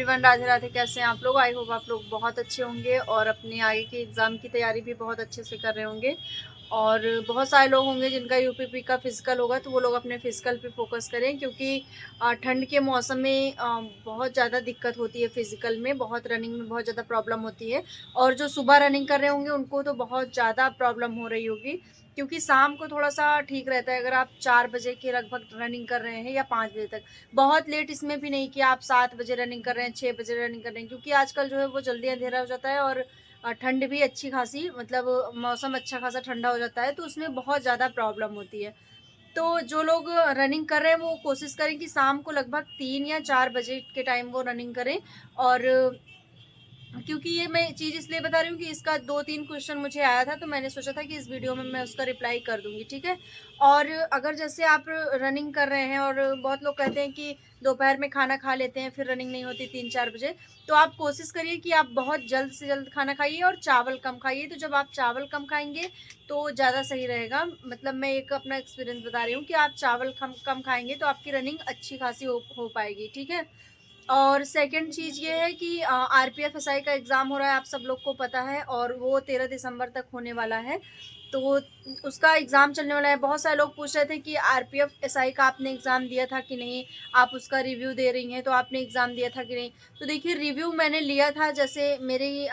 Everyone, Radhe Radhe. कैसे हैं आप लोग? आई होप आप लोग बहुत अच्छे होंगे और अपने आगे के एग्ज़ाम की तैयारी भी बहुत अच्छे से कर रहे होंगे। और बहुत सारे लोग होंगे जिनका यूपीपी का फ़िज़िकल होगा, तो वो लोग अपने फ़िज़िकल पे फ़ोकस करें, क्योंकि ठंड के मौसम में बहुत ज़्यादा दिक्कत होती है फ़िज़िकल में, बहुत रनिंग में बहुत ज़्यादा प्रॉब्लम होती है। और जो सुबह रनिंग कर रहे होंगे उनको तो बहुत ज़्यादा प्रॉब्लम हो रही होगी, क्योंकि शाम को थोड़ा-सा ठीक रहता है अगर आप 4 बजे के लगभग रनिंग कर रहे हैं या 5 बजे तक। बहुत लेट इसमें भी नहीं कि आप 7 बजे रनिंग कर रहे हैं, 6 बजे रनिंग कर रहे हैं, क्योंकि आजकल जो है वो जल्दी अंधेरा हो जाता है और ठंड भी अच्छी खासी, मतलब मौसम अच्छा खासा ठंडा हो जाता है, तो उसमें बहुत ज़्यादा प्रॉब्लम होती है। तो जो लोग रनिंग कर रहे हैं वो कोशिश करें कि शाम को लगभग 3 या 4 बजे के टाइम वो रनिंग करें। और क्योंकि ये मैं चीज़ इसलिए बता रही हूँ कि इसका 2-3 क्वेश्चन मुझे आया था, तो मैंने सोचा था कि इस वीडियो में मैं उसका रिप्लाई कर दूँगी, ठीक है? और अगर जैसे आप रनिंग कर रहे हैं और बहुत लोग कहते हैं कि दोपहर में खाना खा लेते हैं, फिर रनिंग नहीं होती 3-4 बजे, तो आप कोशिश करिए कि आप बहुत जल्द से जल्द खाना खाइए और चावल कम खाइए। तो जब आप चावल कम खाएँगे, तो ज़्यादा सही रहेगा। मतलब मैं एक अपना एक्सपीरियंस बता रही हूँ कि आप चावल कम कम खाएँगे, तो आपकी रनिंग अच्छी खासी हो पाएगी, ठीक है? और सेकंड चीज़ ये है कि आरपीएफ एसआई का एग्ज़ाम हो रहा है, आप सब लोग को पता है, और वो 13 दिसंबर तक होने वाला है। तो उसका एग्ज़ाम चलने वाला है। बहुत सारे लोग पूछ रहे थे कि आरपीएफ एसआई का आपने एग्ज़ाम दिया था कि नहीं? आप उसका रिव्यू दे रही हैं, तो आपने एग्ज़ाम दिया था कि नहीं? तो देखिए, रिव्यू मैंने लिया था, जैसे मेरे ही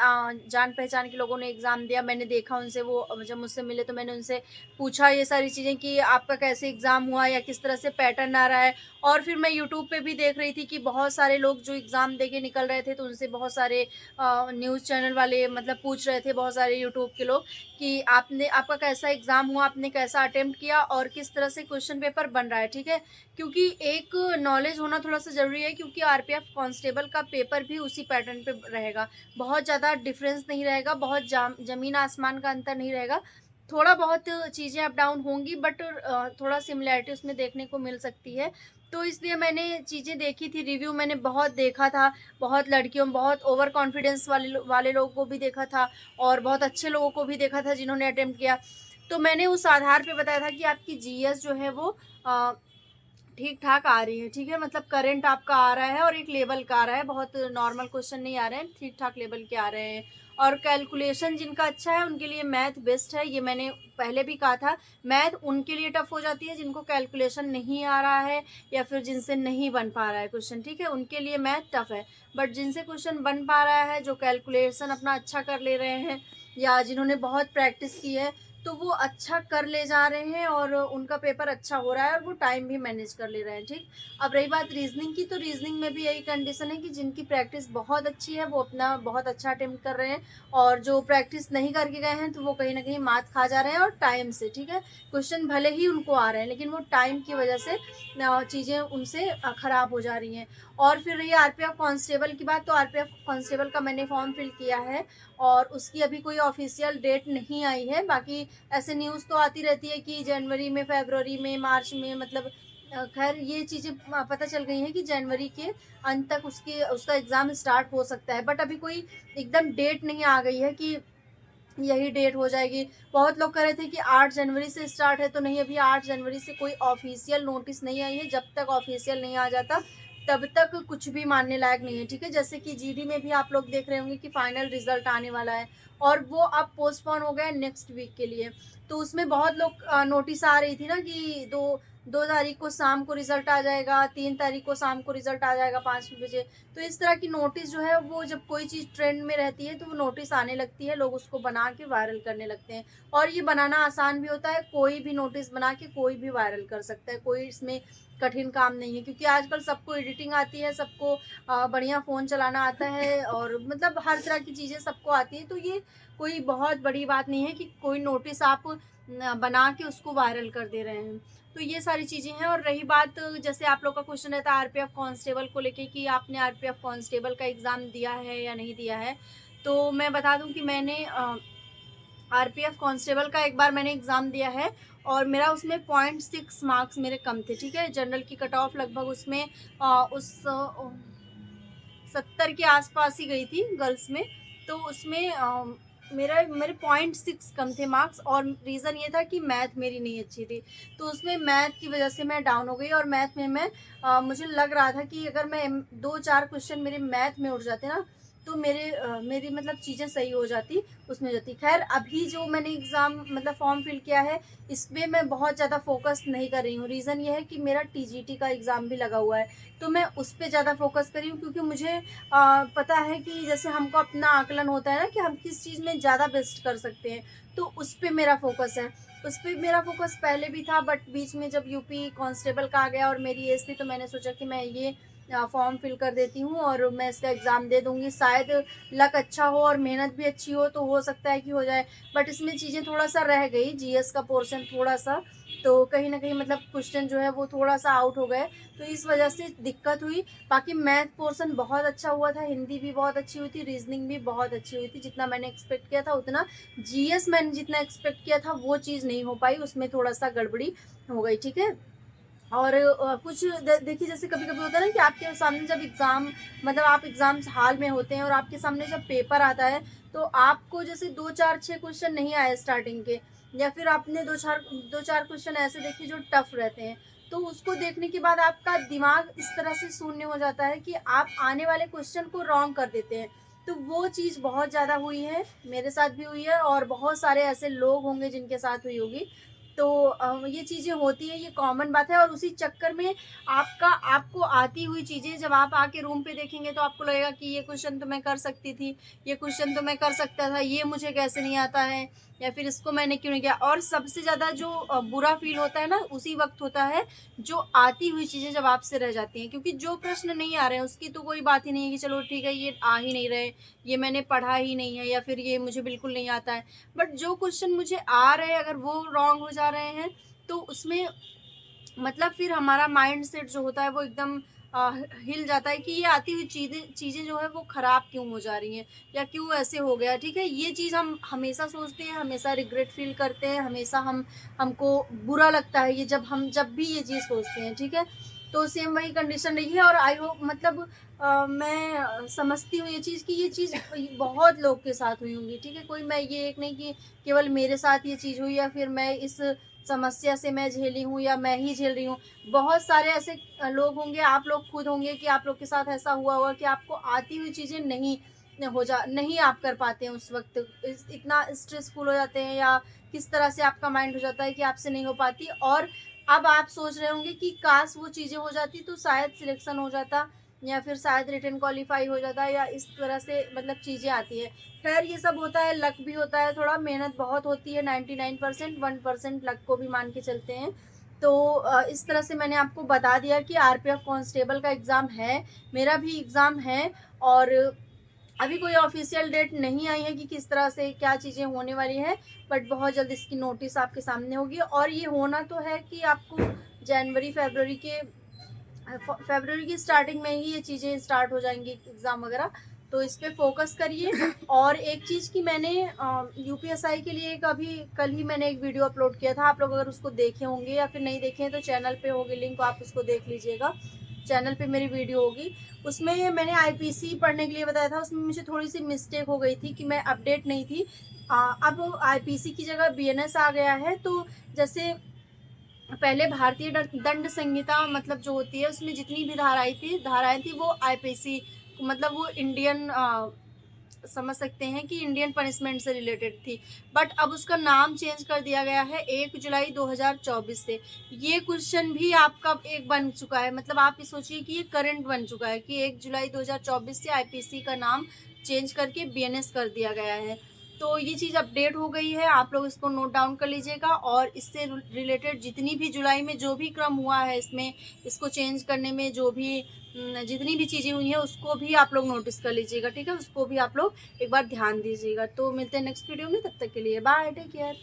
जान-पहचान के लोगों ने एग्ज़ाम दिया, मैंने देखा उनसे, वो जब मुझसे मिले तो मैंने उनसे पूछा ये सारी चीज़ें कि आपका कैसे एग्ज़ाम हुआ या किस तरह से पैटर्न आ रहा है। और फिर मैं यूट्यूब पे भी देख रही थी कि बहुत सारे लोग जो एग्ज़ाम दे के निकल रहे थे, तो उनसे बहुत सारे न्यूज़ चैनल वाले मतलब पूछ रहे थे, बहुत सारे यूट्यूब के लोग, कि आपका कैसा एग्ज़ाम हुआ, आपने कैसा अटेम्प्ट किया और किस तरह से क्वेश्चन पेपर बन रहा है, ठीक है? क्योंकि एक नॉलेज होना थोड़ा-सा ज़रूरी है, क्योंकि आरपीएफ कांस्टेबल का पेपर भी उसी पैटर्न पे रहेगा। बहुत ज़्यादा डिफ़रेंस नहीं रहेगा, बहुत ज़मीन-आसमान का अंतर नहीं रहेगा। थोड़ा बहुत चीज़ें अप डाउन होंगी, बट थोड़ा सिमिलैरिटी उसमें देखने को मिल सकती है। तो इसलिए मैंने चीज़ें देखी थी, रिव्यू मैंने बहुत देखा था, बहुत लड़कियों, बहुत ओवर कॉन्फिडेंस वाले लोगों को भी देखा था और बहुत अच्छे लोगों को भी देखा था जिन्होंने अटेम्प्ट किया। तो मैंने उस आधार पे बताया था कि आपकी जीएस जो है वो अ, ठीक-ठाक आ रही है, ठीक है? मतलब करंट आपका आ रहा है और एक लेवल का आ रहा है, बहुत नॉर्मल क्वेश्चन नहीं आ रहे हैं, ठीक-ठाक लेवल के आ रहे हैं। और कैलकुलेशन जिनका अच्छा है, उनके लिए मैथ बेस्ट है, ये मैंने पहले भी कहा था। मैथ उनके लिए टफ़ हो जाती है जिनको कैलकुलेशन नहीं आ रहा है या फिर जिनसे नहीं बन पा रहा है क्वेश्चन, ठीक है? उनके लिए मैथ टफ़ है। बट जिनसे क्वेश्चन बन पा रहा है, जो कैलकुलेशन अपना अच्छा कर ले रहे हैं या जिन्होंने बहुत प्रैक्टिस की है, तो वो अच्छा कर ले जा रहे हैं और उनका पेपर अच्छा हो रहा है और वो टाइम भी मैनेज कर ले रहे हैं, ठीक। अब रही बात रीजनिंग की, तो रीजनिंग में भी यही कंडीशन है कि जिनकी प्रैक्टिस बहुत अच्छी है वो अपना बहुत अच्छा अटेम्प्ट कर रहे हैं, और जो प्रैक्टिस नहीं करके गए हैं तो वो कहीं ना कहीं मात खा जा रहे हैं, और टाइम से, ठीक है। क्वेश्चन भले ही उनको आ रहे हैं, लेकिन वो टाइम की वजह से चीज़ें उनसे खराब हो जा रही हैं। और फिर रही आरपीएफ कांस्टेबल की बात, तो आरपीएफ कांस्टेबल का मैंने फॉर्म फिल किया है और उसकी अभी कोई ऑफिशियल डेट नहीं आई है। बाकी ऐसे न्यूज़ तो आती रहती है कि जनवरी में, फरवरी में, मार्च में, मतलब खैर ये चीज़ें पता चल गई हैं कि जनवरी के अंत तक उसका एग्ज़ाम स्टार्ट हो सकता है। बट अभी कोई एकदम डेट नहीं आ गई है कि यही डेट हो जाएगी। बहुत लोग कह रहे थे कि 8 जनवरी से स्टार्ट है, तो नहीं, अभी 8 जनवरी से कोई ऑफ़िशियल नोटिस नहीं आई है। जब तक ऑफ़िशियल नहीं आ जाता, तब तक कुछ भी मानने लायक नहीं है, ठीक है? जैसे कि जीडी में भी आप लोग देख रहे होंगे कि फाइनल रिज़ल्ट आने वाला है और वो अब पोस्टपोन हो गया है नेक्स्ट वीक के लिए। तो उसमें बहुत लोग नोटिस आ रही थी ना कि 2 तारीख को शाम को रिज़ल्ट आ जाएगा, 3 तारीख को शाम को रिज़ल्ट आ जाएगा 5 बजे। तो इस तरह की नोटिस जो है, वो जब कोई चीज़ ट्रेंड में रहती है तो वो नोटिस आने लगती है, लोग उसको बना के वायरल करने लगते हैं। और ये बनाना आसान भी होता है, कोई भी नोटिस बना के कोई भी वायरल कर सकता है, कोई इसमें कठिन काम नहीं है, क्योंकि आजकल सबको एडिटिंग आती है, सबको बढ़िया फ़ोन चलाना आता है और मतलब हर तरह की चीज़ें सबको आती है। तो ये कोई बहुत बड़ी बात नहीं है कि कोई नोटिस आप बना के उसको वायरल कर दे रहे हैं। तो ये सारी चीज़ें हैं। और रही बात, जैसे आप लोग का क्वेश्चन रहता है आरपीएफ कांस्टेबल को लेके कि आपने आरपीएफ कांस्टेबल का एग्ज़ाम दिया है या नहीं दिया है, तो मैं बता दूं कि मैंने आरपीएफ कांस्टेबल का एक बार मैंने एग्ज़ाम दिया है और मेरा उसमें 0.6 मार्क्स मेरे कम थे, ठीक है। जनरल की कट ऑफ लगभग उसमें 70 के आसपास ही गई थी गर्ल्स में। तो उसमें मेरे 0.6 कम थे मार्क्स, और रीज़न ये था कि मैथ मेरी नहीं अच्छी थी। तो उसमें मैथ की वज़ह से मैं डाउन हो गई, और मैथ में मुझे लग रहा था कि अगर मैं 2-4 क्वेश्चन मेरे मैथ में उठ जाते ना, तो मेरी मतलब चीज़ें सही हो जाती, उसमें हो जाती। ख़ैर अभी जो मैंने एग्ज़ाम मतलब फ़ॉर्म फिल किया है, इसमें मैं बहुत ज़्यादा फ़ोकस नहीं कर रही हूँ। रीज़न ये है कि मेरा टीजीटी का एग्ज़ाम भी लगा हुआ है, तो मैं उस पे ज़्यादा फ़ोकस कर रही हूँ, क्योंकि मुझे पता है कि जैसे हमको अपना आकलन होता है ना कि हम किस चीज़ में ज़्यादा बेस्ट कर सकते हैं, तो उस पे मेरा फ़ोकस है। उस पे मेरा फ़ोकस पहले भी था, बट बीच में जब यूपी कांस्टेबल का आ गया और मेरी एज थी, तो मैंने सोचा कि मैं ये फॉर्म फिल कर देती हूँ और मैं इसका एग्ज़ाम दे दूँगी। शायद लक अच्छा हो और मेहनत भी अच्छी हो, तो हो सकता है कि हो जाए। बट इसमें चीज़ें थोड़ा-सा रह गई, जीएस का पोर्शन थोड़ा-सा, तो कहीं न कहीं मतलब क्वेश्चन जो है वो थोड़ा-सा आउट हो गए, तो इस वजह से दिक्कत हुई। बाकी मैथ पोर्शन बहुत अच्छा हुआ था, हिंदी भी बहुत अच्छी हुई थी, रीज़निंग भी बहुत अच्छी हुई थी। जितना मैंने एक्सपेक्ट किया था उतना, जीएस मैंने जितना एक्सपेक्ट किया था वो चीज़ नहीं हो पाई, उसमें थोड़ा-सा गड़बड़ी हो गई, ठीक है? और कुछ देखिए, जैसे कभी-कभी होता है ना कि आपके सामने जब एग्ज़ाम मतलब आप एग्ज़ाम हाल में होते हैं और आपके सामने जब पेपर आता है, तो आपको जैसे 2, 4, 6 क्वेश्चन नहीं आए स्टार्टिंग के, या फिर आपने 2-4 क्वेश्चन ऐसे देखे जो टफ रहते हैं, तो उसको देखने के बाद आपका दिमाग इस तरह से शून्य हो जाता है कि आप आने वाले क्वेश्चन को रॉन्ग कर देते हैं। तो वो चीज़ बहुत ज़्यादा हुई है, मेरे साथ भी हुई है, और बहुत सारे ऐसे लोग होंगे जिनके साथ हुई होगी। तो ये चीज़ें होती हैं, ये कॉमन बात है, और उसी चक्कर में आपको आती हुई चीज़ें जब आप आके रूम पे देखेंगे, तो आपको लगेगा कि ये क्वेश्चन तो मैं कर सकती थी, ये क्वेश्चन तो मैं कर सकता था, ये मुझे कैसे नहीं आता है, या फिर इसको मैंने क्यों नहीं किया। और सबसे ज़्यादा जो बुरा फ़ील होता है ना, उसी वक़्त होता है, जो आती हुई चीज़ें जब आपसे रह जाती हैं। क्योंकि जो प्रश्न नहीं आ रहे हैं, उसकी तो कोई बात ही नहीं है कि चलो ठीक है, ये आ ही नहीं रहे, ये मैंने पढ़ा ही नहीं है, या फिर ये मुझे बिल्कुल नहीं आता है। बट जो क्वेश्चन मुझे आ रहे हैं, अगर वो रॉन्ग हो जा रहे हैं, तो उसमें मतलब फिर हमारा माइंडसेट जो होता है वो एकदम अ, हिल जाता है कि ये आती हुई चीज़ें चीज़ें जो है वो ख़राब क्यों हो जा रही हैं, या क्यों ऐसे हो गया, ठीक है? ये चीज़ हम हमेशा सोचते हैं, हमेशा रिग्रेट फ़ील करते हैं, हमेशा हमको बुरा लगता है ये जब भी ये चीज़ सोचते हैं, ठीक है? तो सेम वही कंडीशन रही है, और आई होप मतलब मैं समझती हूँ ये चीज़ कि ये चीज़ बहुत लोग के साथ हुई होंगी, ठीक है? कोई मैं ये एक नहीं कि केवल मेरे साथ ये चीज़ हुई, या फिर मैं इस समस्या से मैं झेली हूँ या मैं ही झेल रही हूँ। बहुत सारे ऐसे लोग होंगे, आप लोग खुद होंगे कि आप लोग के साथ ऐसा हुआ होगा कि आपको आती हुई चीज़ें नहीं आप कर पाते हैं उस वक़्त। इतना स्ट्रेसफुल हो जाते हैं, या किस तरह से आपका माइंड हो जाता है कि आपसे नहीं हो पाती, और अब आप सोच रहे होंगे कि काश वो चीज़ें हो जाती तो शायद सिलेक्शन हो जाता, या फिर शायद रिटन क्वालीफाई हो जाता, या इस तरह से मतलब चीज़ें आती हैं। खैर ये सब होता है, लक भी होता है, थोड़ा मेहनत बहुत होती है, 99% 1% लक को भी मान के चलते हैं। तो इस तरह से मैंने आपको बता दिया कि आरपीएफ कांस्टेबल का एग्ज़ाम है, मेरा भी एग्ज़ाम है, और अभी कोई ऑफ़िशियल डेट नहीं आई है कि किस तरह से क्या चीज़ें होने वाली हैं, बट बहुत जल्द इसकी नोटिस आपके सामने होगी, और ये होना तो है कि आपको जनवरी, फ़रवरी की स्टार्टिंग में ही ये चीज़ें स्टार्ट हो जाएँगी, एग्ज़ाम वगैरह, तो इस पे फ़ोकस करिए। और एक चीज़ कि मैंने यूपीएसआई के लिए एक अभी कल ही मैंने एक वीडियो अपलोड किया था, आप लोग अगर उसको देखे होंगे या फिर नहीं देखे हैं, तो चैनल पे होगी लिंक, आप उसको देख लीजिएगा। चैनल पे मेरी वीडियो होगी, उसमें मैंने आईपीसी पढ़ने के लिए बताया था, उसमें मुझे थोड़ी-सी मिस्टेक हो गई थी कि मैं अपडेट नहीं थी। अब आईपीसी की जगह बीएनएस आ गया है, तो जैसे पहले भारतीय दंड संहिता मतलब जो होती है, उसमें जितनी भी धाराएँ थी वो आईपीसी मतलब वो इंडियन समझ सकते हैं कि इंडियन पनिशमेंट से रिलेटेड थी। बट अब उसका नाम चेंज कर दिया गया है 1 जुलाई 2024 से। ये क्वेश्चन भी आपका एक बन चुका है, मतलब आप ये सोचिए कि ये करंट बन चुका है कि 1 जुलाई 2024 से आईपीसी का नाम चेंज करके बीएनएस कर दिया गया है। तो ये चीज़ अपडेट हो गई है, आप लोग इसको नोट डाउन कर लीजिएगा, और इससे रिलेटेड जितनी भी जुलाई में जो भी क्रम हुआ है इसमें, इसको चेंज करने में जो भी जितनी भी चीज़ें हुई हैं उसको भी आप लोग नोटिस कर लीजिएगा, ठीक है? उसको भी आप लोग एक बार ध्यान दीजिएगा। तो मिलते हैं नेक्स्ट वीडियो में, तब तक के लिए बाय, टेक केयर।